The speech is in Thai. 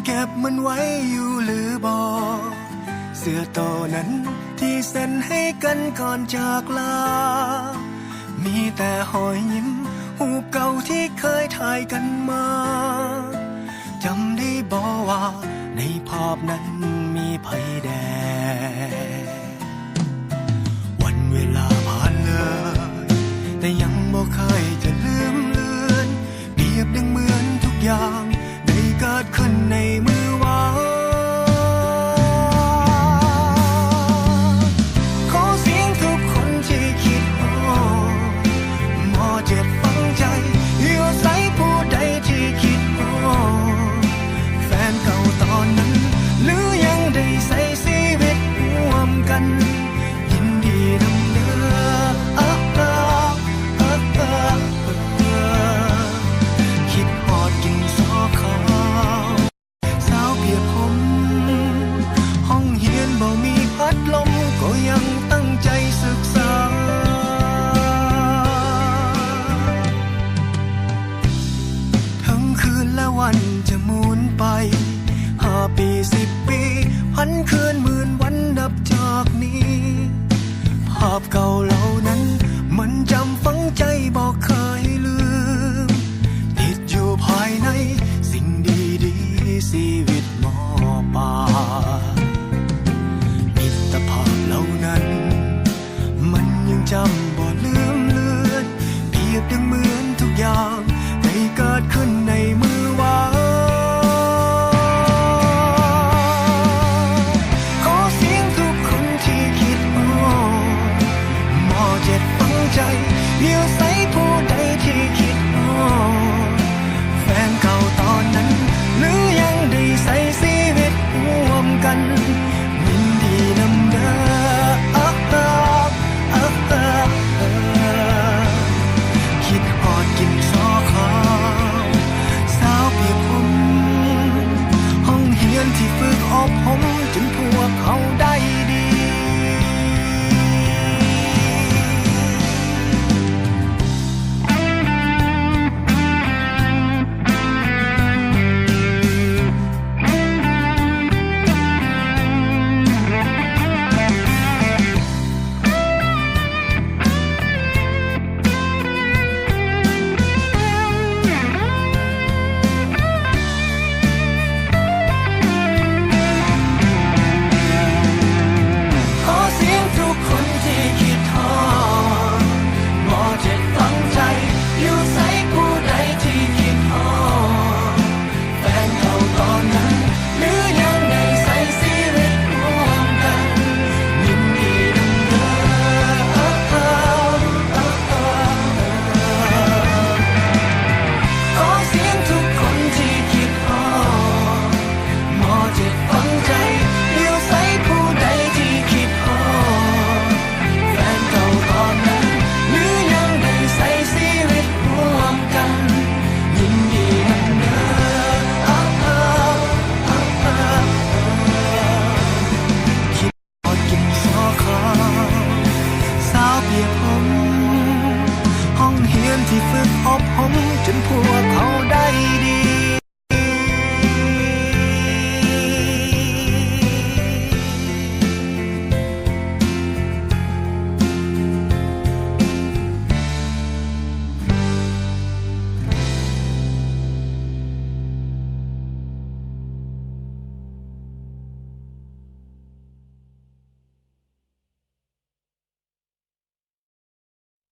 เก็บมันไว้อยู่หรือบอกเสื้อโตนั้นที่เซ็นให้กันก่อนจากลามีแต่หอยยิ้มหูปเก่าที่เคยถ่ายกันมาจำได้บอกว่าในภาพนั้นมีไผแดงวันเวลาผ่านเลยแต่ยังบ่เคยจะลืมเลือนเปรียบดังเหมือนทุกอย่างได้เกิดขึ้นในมือวานขอเสียงทุกคนที่คิดหมอเจ็บฝังใจอยู่ใส่ผู้ใดที่คิดแฟนเก่าตอนนั้นหรือยังได้ใส่ชีวิตร่วมกันยินดีนำเด้อคิดฮอดกินซอขาวสาวเพียบผมห้องเฮียนบ่มีพัดลมก็ยังตั้งใจศึกษาทั้งคืนและวันจะหมุนไป5 ปี10 ปีพันคืนหมื่นวันนับจากนี้ภาพเก่าเหล่านั้นมันจำฝังใจบอกเคยลืมติดอยู่ภายในสิ่งดีๆชีวิตมอปลายมิตรภาพเหล่านั้นมันยังจำ